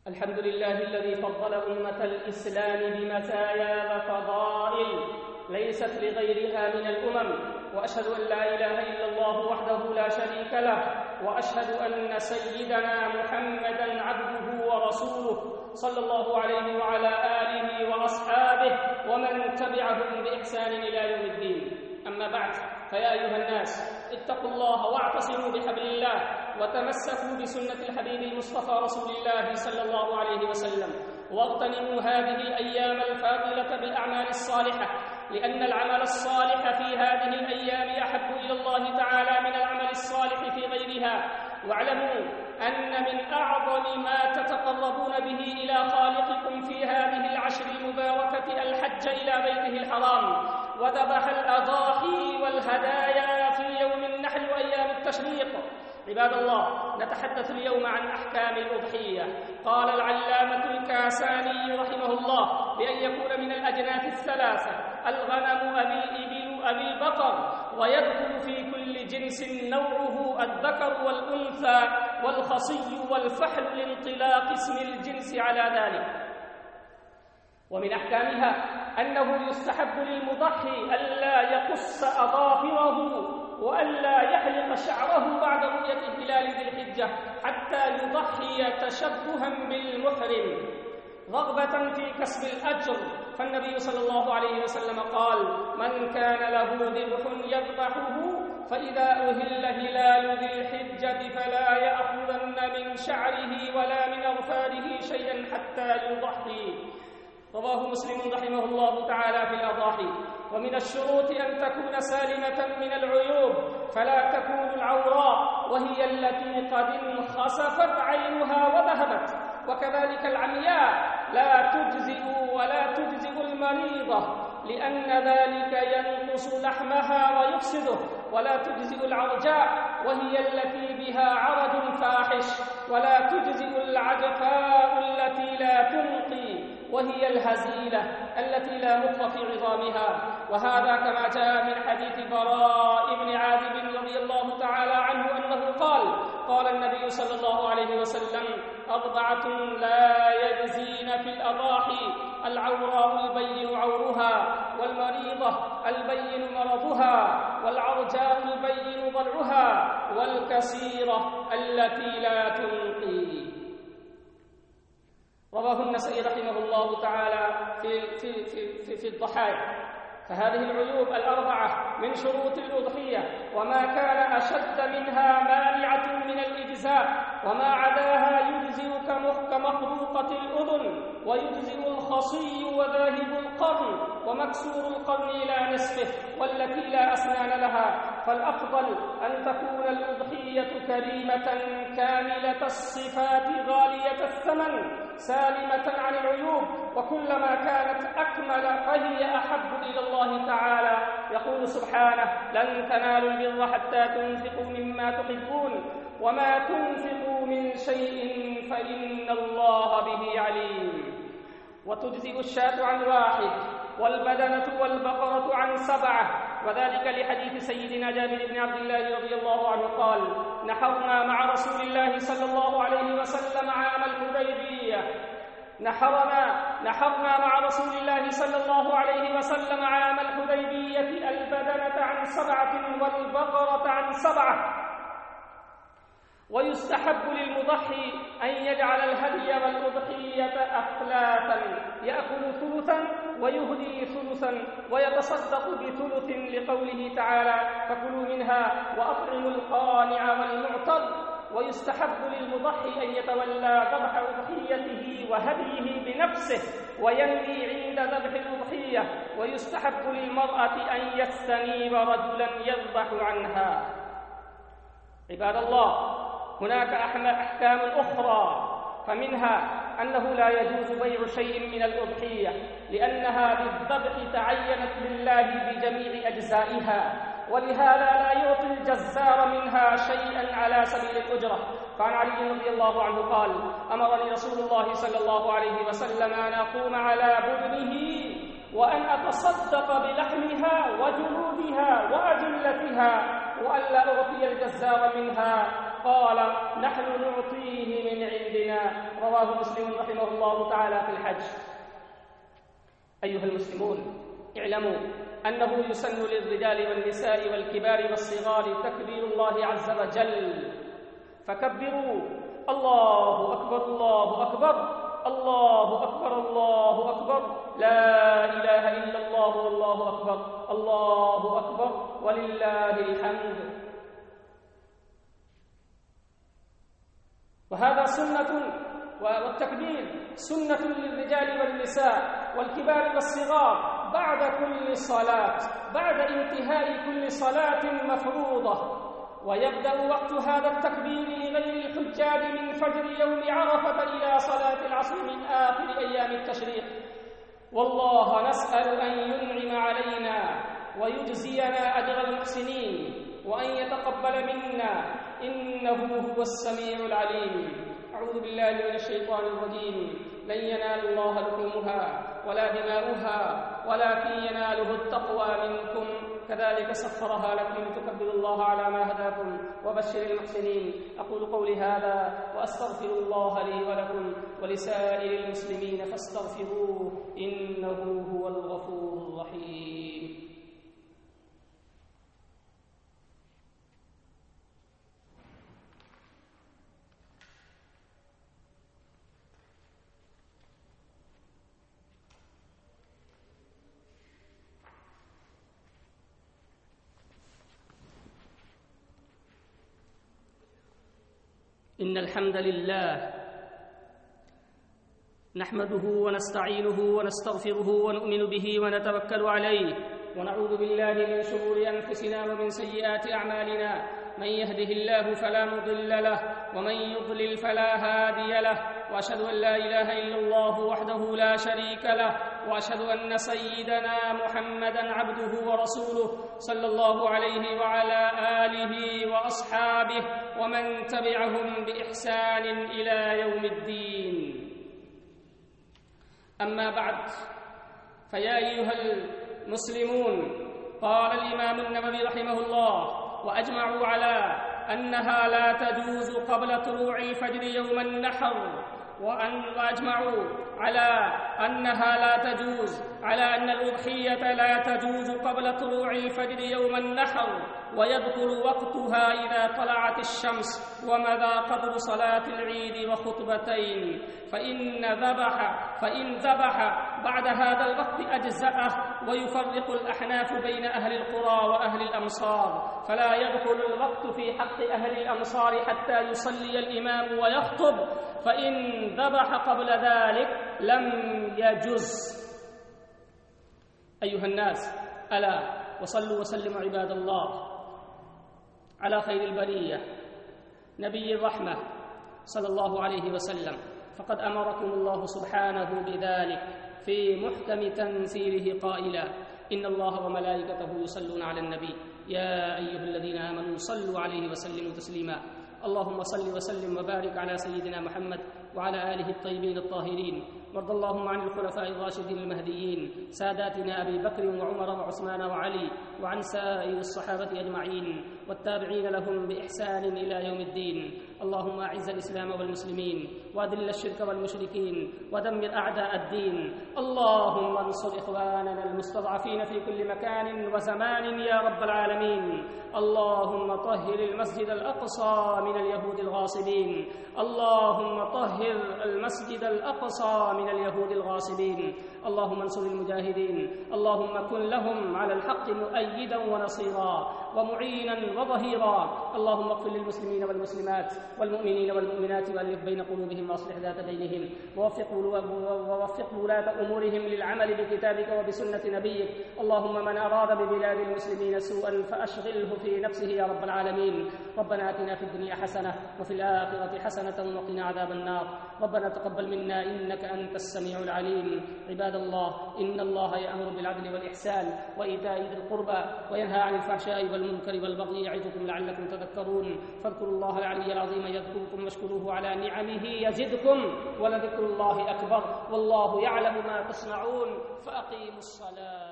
الحمد لله الذي فضل أمة الإسلام بمزايا وفضائل ليست لغيرها من الأمم، وأشهد أن لا إله إلا الله وحده لا شريك له، وأشهد أن سيدنا محمدًا عبده ورسوله صلى الله عليه وعلى آله وأصحابه ومن تبعهم بإحسان إلى يوم الدين. أما بعد، فيا أيها الناس اتقوا الله واعتصموا بحبل الله وتمسكوا بسنة الحبيب المصطفى رسول الله صلى الله عليه وسلم، واغتنموا هذه الأيام الفاضلة بالأعمال الصالحة، لأن العمل الصالح في هذه الأيام أحب إلى الله تعالى من العمل الصالح في غيرها. واعلموا أن من أعظم ما تتقربون به إلى خالقكم في هذه العشر المباركة الحج إلى بيته الحرام وذبح الأضاحي والهدايا في يوم النحر وأيام التشريق. عباد الله، نتحدث اليوم عن أحكام الأضحية. قال العلامة الكاساني رحمه الله بأن يكون من الأجناس الثلاثة: الغنم، الإبل، البقر، ويدخل في كل جنس نوعه الذكر والأنثى والخصي والفحل لانطلاق اسم الجنس على ذلك. ومن أحكامها أنه يستحب للمضحي ألا يقص أظافره وألا يحلق شعره بعد رؤية هلال ذي الحجة حتى يضحي تشبها بالمحرم رغبة في كسب الأجر. فالنبي صلى الله عليه وسلم قال: من كان له ذبح يذبحه فإذا أهل هلال ذي الحجة فلا يأخذن من شعره ولا من أظفاره شيئا حتى يضحي. رواه مسلم رحمه الله تعالى في الأضاحي. ومن الشروط أن تكون سالمة من العيوب، فلا تكون العوراء وهي التي قد انخسفت عينها وذهبت، وكذلك العمياء لا تجزئ ولا تجزئ المريضة لأن ذلك ينقص لحمها ويفسده، ولا تجزئ العرجاء وهي التي بها عرج فاحش، ولا تجزئ العجفاء التي لا تنقي وهي الهزيلة التي لا مطل في عظامها. وهذا كما جاء من حديث براء بن عازب رضي الله تعالى عنه أنه قال: قال النبي صلى الله عليه وسلم: 4 لا يجزين في الأضاحي: العوراء البين عورها، والمريضة البين مرضها، والعرجاء البين ضلعها، والكسيرة التي لا تنقي. رواه النسائي رحمه الله تعالى في الضحايا. فهذه العيوب 4 من شروط الأضحية، وما كان أشد منها مانعة من الإجزاء، وما عداها يجزئ كمخروقة الأذن، ويجزئ الخصي وذاهب القرن ومكسور القرن إلى نصفه والتي لا أسنان لها. فالأفضل أن تكون الأضحية كريمة كاملة الصفات غالية الثمن سالمة عن العيوب، وكلما كانت أكمل فهي أحب إلى الله تعالى. يقول سبحانه: لن تنالوا البر حتى تنفقوا مما تحبون وما تنفقوا من شيء فإن الله به عليم. وتجزئ الشاة عن 1، والبدنة والبقرة عن 7، وذلك لحديث سيدنا جابر بن عبد الله رضي الله عنه قال: نحرنا مع رسول الله صلى الله عليه وسلم عام الحديبية نحرنا مع رسول الله صلى الله عليه وسلم عام الحديبية البدنة عن 7 والبقرة عن 7. ويستحب للمضحي أن يجعل الهدي والأضحية أثلاثا: يأكل ثلثا ويهدي ثلثا ويتصدق بثلث، لقوله تعالى: فكلوا منها وأطعموا القانع والمعتر. ويستحب للمضحي أن يتولى ذبح أضحيته وهديه بنفسه وينوي عند ذبح الأضحية. ويستحب للمرأة أن يستنيب رجلا يذبح عنها. عباد الله، هناك أحكام أخرى، فمنها أنه لا يجوز بيع شيء من الأضحية لأنها بالذبح تعينت لله بجميع أجزائها، ولهذا لا يعطي الجزار منها شيئا على سبيل الأجرة. فعن علي رضي الله عنه قال: أمرني رسول الله صلى الله عليه وسلم أن أقوم على بدنه وأن أتصدق بلحمها وجلودها وأجلتها وألا أعطي الجزار منها قال: نحن نعطيه من عندنا. رواه مسلم رحمه الله تعالى في الحج. أيها المسلمون، اعلموا أنه يسن للرجال والنساء والكبار والصغار تكبير الله عز وجل، فكبروا: الله أكبر الله أكبر، الله أكبر الله أكبر، لا إله إلا الله والله أكبر، الله أكبر ولله الحمد. وهذا سنة، والتكبير سنة للرجال والنساء والكبار والصغار بعد كل صلاة، بعد انتهاء كل صلاة مفروضة. ويبدأ وقت هذا التكبير لغير الحجاج من فجر يوم عرفة إلى صلاة العصر من آخر أيام التشريق. والله نسأل أن ينعم علينا ويجزينا أجر المحسنين، وأن يتقبل منا، إنه هو السميع العليم. أعوذ بالله من الشيطان الرجيم. لن ينال الله لحومها ولا دماؤها ولكن يناله التقوى منكم، كذلك سخرها لكم لتكبروا الله على ما هداكم وبشر المحسنين. أقول قولي هذا وأستغفر الله لي ولكم ولسائر المسلمين فاستغفروه، إنه هو الغفور الرحيم. إن الحمد لله نحمده ونستعينه ونستغفره ونؤمن به ونتوكل عليه، ونعوذ بالله من شرور أنفسنا ومن سيئات أعمالنا. من يهده الله فلا مضل له ومن يضلل فلا هادي له، وأشهد أن لا إله إلا الله وحده لا شريك له، وأشهد أن سيدنا محمدًا عبده ورسوله صلى الله عليه وعلى آله وأصحابه ومن تبعهم بإحسان إلى يوم الدين. أما بعد، فيا أيها المسلمون، قال الإمام النووي رحمه الله: وأجمعوا على أنها لا تجوز قبل طلوع الفجر يوم النحر، وأجمعوا على أنها لا تجوز، على أن الأضحية لا تجوز قبل طلوع الفجر يوم النحر، ويدخل وقتها إذا طلعت الشمس، وماذا قدر صلاة العيد وخطبتين. فإن ذبح بعد هذا الوقت أجزأه. ويفرق الأحناف بين أهل القرى وأهل الأمصار، فلا يدخل الوقت في حق أهل الأمصار حتى يصلي الإمام ويخطب، فإن ذبح قبل ذلك لم يجز. أيها الناس، ألا وصلوا وسلموا عباد الله على خير البرية نبي الرحمة صلى الله عليه وسلم، فقد أمركم الله سبحانه بذلك في محكم تنزيله قائلا: إن الله وملائكته يصلون على النبي يا أيها الذين آمنوا صلوا عليه وسلموا تسليما. اللهم صل وسلم وبارك على سيدنا محمد وعلى آله الطيبين الطاهرين، وارض اللهم عن الخلفاء الراشدين المهديين ساداتنا أبي بكر وعمر وعثمان وعلي، وعن سائر الصحابة أجمعين والتابعين لهم بإحسان إلى يوم الدين. اللهم أعز الإسلام والمسلمين وأذل الشرك والمشركين ودمر أعداء الدين. اللهم انصر إخواننا المستضعفين في كل مكان وزمان يا رب العالمين. اللهم طهر المسجد الأقصى من اليهود الغاصبين. اللهم طهر المسجد الأقصى من اليهود الغاصبين. اللهم انصر المجاهدين. اللهم كن لهم على الحق مؤيدا ونصيرا ومعينا وظهيرا. اللهم اغفر للمسلمين والمسلمات والمؤمنين والمؤمنات وألف بين قلوبهم وأصلح ذات بينهم، ووفق ولاة أمورهم للعمل بكتابك وبسنة نبيك. اللهم من أراد ببلاد المسلمين سوءا فأشغله في نفسه يا رب العالمين. ربنا آتنا في الدنيا حسنة وفي الآخرة حسنة وقنا عذاب النار. ربنا تقبل منا إنك أنت السميع العليم. عباد الله، إن الله يأمر بالعدل والإحسان وإيتاء ذي القربى وينهى عن الفحشاء والمنكر والبغي يعظكم لعلكم تذكرون. فاذكروا الله العلي العظيم يذكركم واشكروه على نعمه يزدكم ولذكر الله أكبر. والله يعلم ما تصنعون. فأقيموا الصلاة.